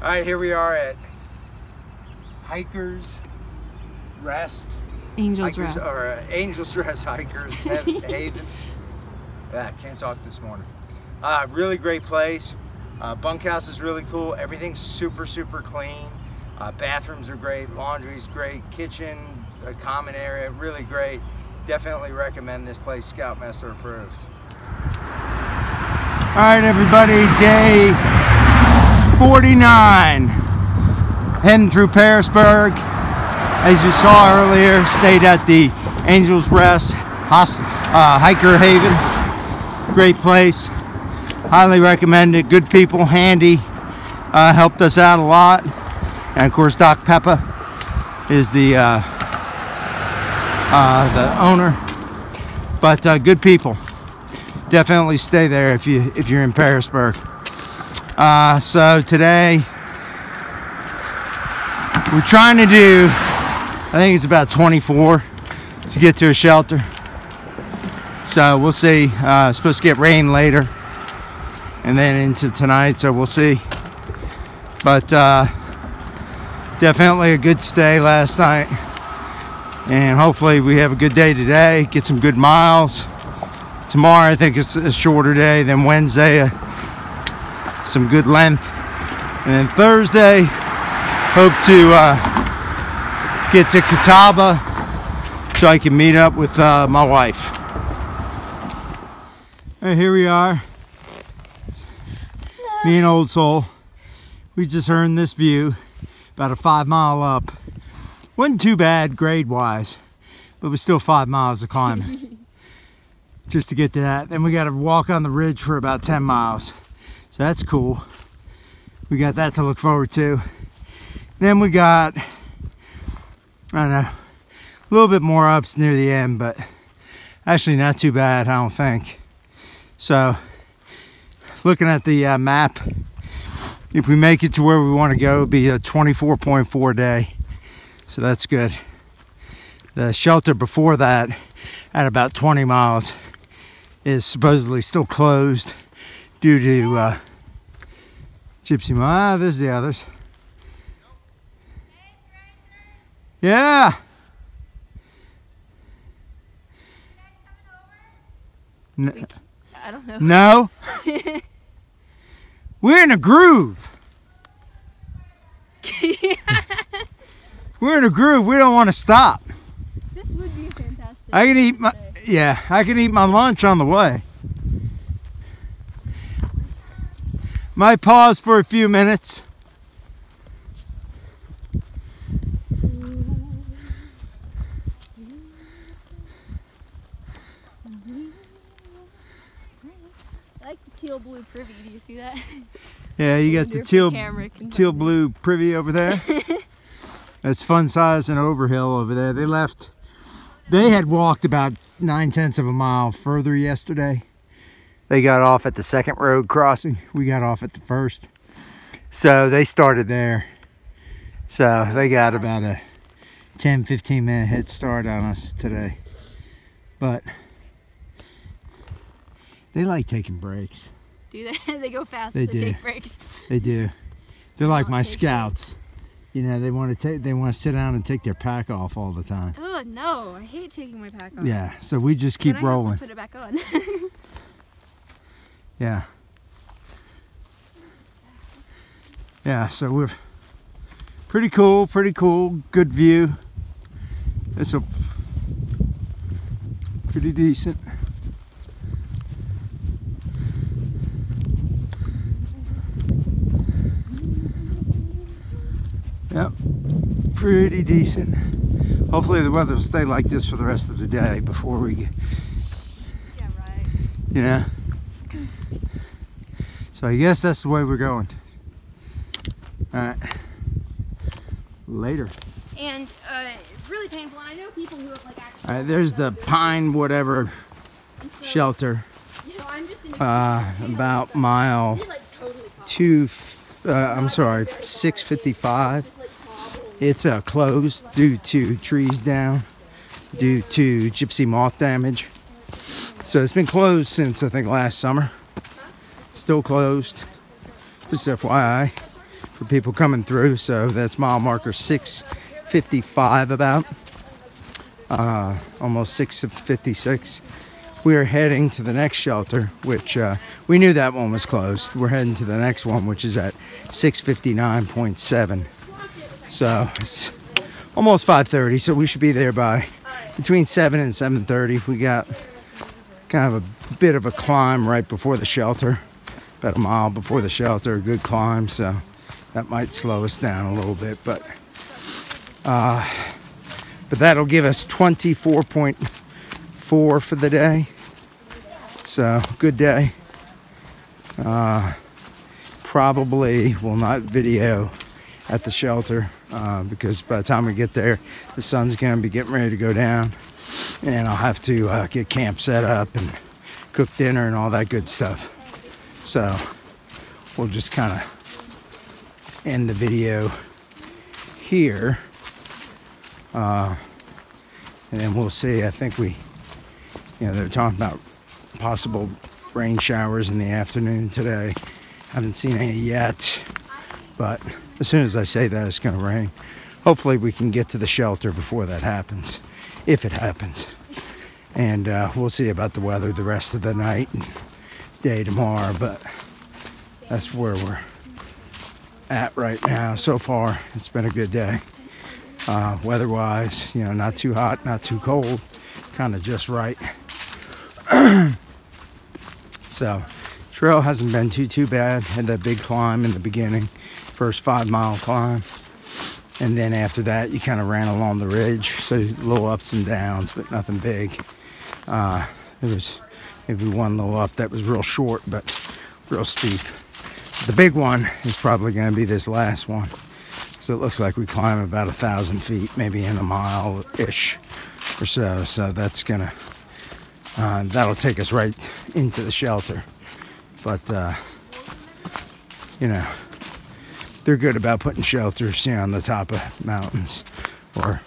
All right, here we are at Hikers Rest. Angels Rest. Or Angels Rest Hikers Haven. Yeah, can't talk this morning. Really great place. Bunkhouse is really cool. Everything's super clean. Bathrooms are great. Laundry's great. Kitchen, a common area, really great. Definitely recommend this place. Scoutmaster approved. All right, everybody. Day 49. Heading through Pearisburg. As you saw earlier, stayed at the Angels Rest Hiker Haven. Great place. Highly recommend it. Good people, handy. Helped us out a lot. And of course, Doc Peppa is the owner. But good people. Definitely stay there if you're in Pearisburg. So today we're trying to do, I think it's about 24 to get to a shelter. So we'll see. It's supposed to get rain later and then into tonight, so we'll see. But definitely a good stay last night, and hopefully we have a good day today, get some good miles. Tomorrow I think it's a shorter day than Wednesday, some good length, and then Thursday hope to get to Catawba so I can meet up with my wife. And here we are, me and Old Soul. We just earned this view, about a 5 mile up. Wasn't too bad grade wise, but it was still 5 miles of climbing just to get to that. Then we got to walk on the ridge for about 10 miles. So that's cool. We got that to look forward to. Then we got, I don't know, a little bit more ups near the end, but actually not too bad, I don't think. So looking at the map, if we make it to where we want to go, it'll be a 24.4 day. So that's good. The shelter before that, at about 20 miles, is supposedly still closed due to gypsy moth. There's the others. Yeah. No. I don't know. No. We're in a groove. We're in a groove. We don't want to stop. This would be fantastic. I can eat my I can eat my lunch on the way. Might pause for a few minutes. I like the teal blue privy. Do you see that? Yeah, you got the teal blue privy over there. That's fun size and Overhill over there. They had walked about 9/10 of a mile further yesterday. They got off at the second road crossing. We got off at the first. So they started there. So they got about a 10-15 minute head start on us today. But they like taking breaks. Do they? They go fast. They do. do. Take breaks. They do. They're like my scouts. You know, they want to sit down and take their pack off all the time. Oh no, I hate taking my pack off. Yeah, so we just keep rolling. I have to put it back on. Yeah. Yeah, so we're pretty cool, good view. It's a pretty decent. Yep, pretty decent. Hopefully the weather will stay like this for the rest of the day before we get, yeah, right. You know. So I guess that's the way we're going. All right, later. And it's really painful, and I know people who have like actually. All right, there's the pine whatever shelter. You know, I'm just About mile 655. It's closed due to trees down, due to gypsy moth damage. So it's been closed since I think last summer. Still closed, just FYI. for people coming through. So that's mile marker 655 about. Almost 6:56. We are heading to the next shelter, which we knew that one was closed. We're heading to the next one, which is at 6:59.7. So it's almost 5:30. So we should be there by between 7 and 7:30. We got kind of a bit of a climb right before the shelter, about a mile before the shelter. A good climb, so that might slow us down a little bit, but that'll give us 24.4 for the day. So good day. Probably will not video at the shelter because by the time we get there, the sun's gonna be getting ready to go down, and I'll have to get camp set up and cook dinner and all that good stuff. So we'll just kind of end the video here. And then we'll see. I think they're talking about possible rain showers in the afternoon today. Haven't seen any yet, but as soon as I say that it's going to rain, hopefully we can get to the shelter before that happens, if it happens. And we'll see about the weather the rest of the night and day tomorrow, but that's where we're at right now. So far, it's been a good day. Weather-wise, not too hot, not too cold, kind of just right. So, trail hasn't been too bad. Had that big climb in the beginning, first 5-mile climb, and then after that, you kind of ran along the ridge. So little ups and downs, but nothing big. There was maybe one little up that was real short, but real steep. The big one is probably going to be this last one. So it looks like we climb about 1,000 feet, maybe in a mile-ish or so. So that's gonna, that'll take us right into the shelter. But, they're good about putting shelters, on the top of mountains or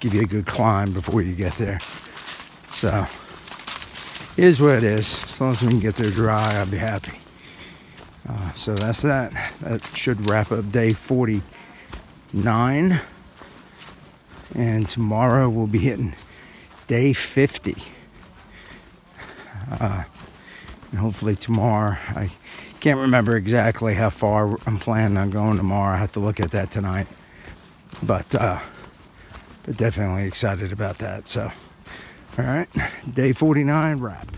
give you a good climb before you get there. So it is what it is. As long as we can get there dry, I'll be happy. So that's that. That should wrap up day 49, and tomorrow we'll be hitting day 50, and hopefully tomorrow, I can't remember exactly how far I'm planning on going tomorrow. I have to look at that tonight, but definitely excited about that. So all right, day 49 wrap.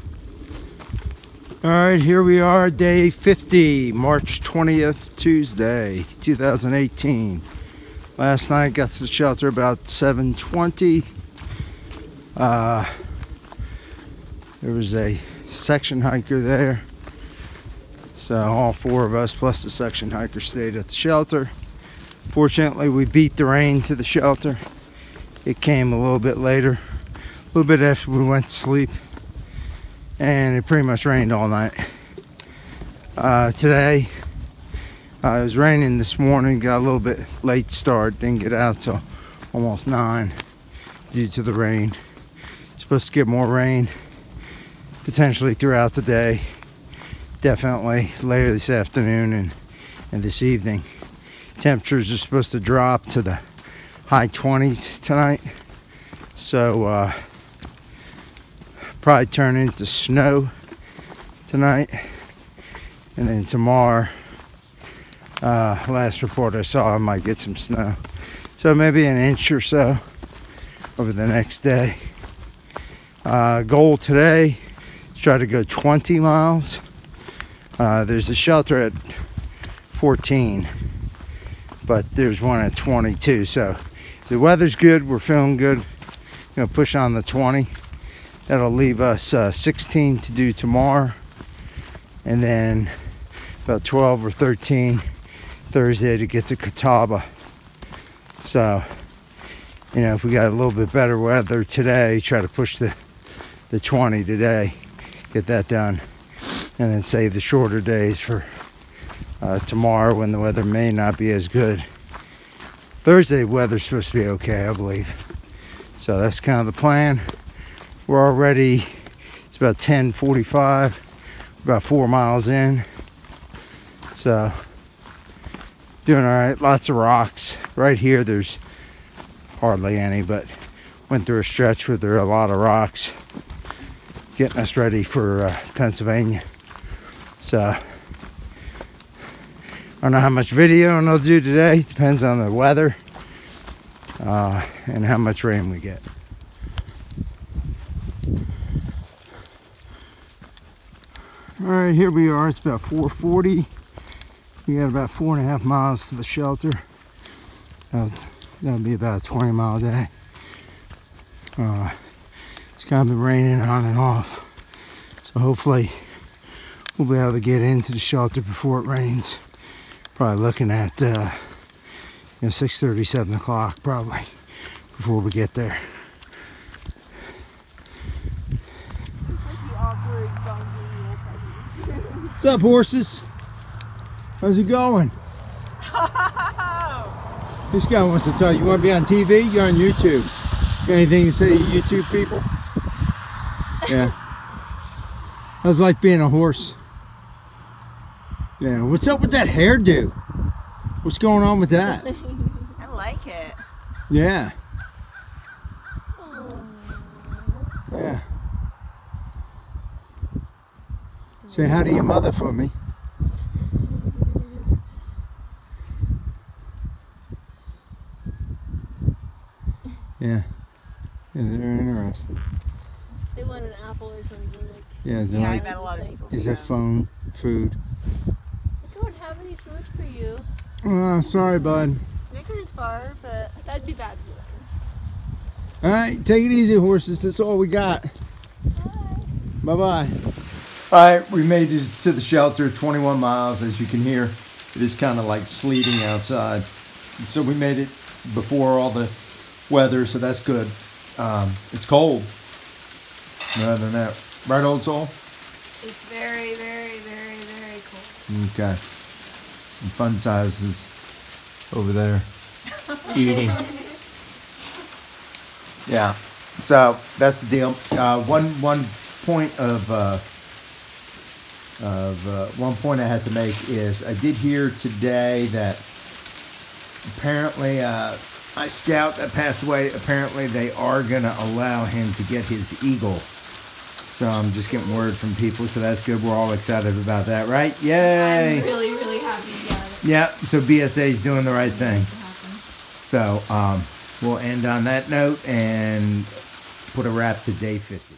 All right, here we are, day 50, March 20th, Tuesday, 2018. Last night, got to the shelter about 7:20. There was a section hiker there. So all 4 of us plus the section hiker stayed at the shelter. Fortunately, we beat the rain to the shelter. It came a little bit later, a little bit after we went to sleep. And it pretty much rained all night. Today, it was raining this morning, got a little bit late start, didn't get out till almost 9 due to the rain. Supposed to get more rain potentially throughout the day. Definitely later this afternoon and this evening. Temperatures are supposed to drop to the high 20s tonight. So, probably turn into snow tonight, and then tomorrow, last report I saw, I might get some snow, so maybe an inch or so over the next day. Goal today is try to go 20 miles. There's a shelter at 14, but there's one at 22, so if the weather's good, we're feeling good, push on the 20. That'll leave us 16 to do tomorrow, and then about 12 or 13 Thursday to get to Catawba. So, if we got a little bit better weather today, try to push the 20 today, get that done, and then save the shorter days for tomorrow when the weather may not be as good. Thursday weather's supposed to be okay, I believe. So that's kind of the plan. We're already, it's about 10:45, about 4 miles in. So Doing all right. Lots of rocks. Right here, there's hardly any, but went through a stretch where there are a lot of rocks, getting us ready for Pennsylvania. So, I don't know how much video I'll do today. Depends on the weather and how much rain we get. All right, here we are. It's about 4:40. We got about 4.5 miles to the shelter. That'll be about a 20-mile day. It's kind of been raining on and off, so hopefully we'll be able to get into the shelter before it rains. Probably looking at 6:30, 7 o'clock probably before we get there. What's up, horses? How's it going? This guy wants to tell you. You want to be on TV? You're on YouTube. Got anything to say to YouTube people? Yeah. How's it like being a horse? Yeah. What's up with that hairdo? What's going on with that? I like it. Yeah. Yeah. Say hi to your mother for me. Yeah. Yeah, they're interested. They want an apple or something. Like, Yeah, they're Yeah, I like, bet a lot of people is do that phone, food? I don't have any food for you. Oh, sorry, bud. Snickers bar, but That'd be bad. All right, take it easy, horses. That's all we got. Bye-bye. All right, we made it to the shelter, 21 miles. As you can hear, it is kind of like sleeting outside. So we made it before all the weather, so that's good. It's cold. Other than that, right, old soul? it's very, very, very, very cold. Okay. And Fun Size is over there eating. Yeah. So that's the deal. One point I had to make is I did hear today that apparently my scout that passed away, apparently they are going to allow him to get his eagle. So I'm just getting word from people, so that's good. We're all excited about that, right? Yay! I'm really, really happy you got it. Yeah, so BSA is doing the right thing. So we'll end on that note and put a wrap to day 50.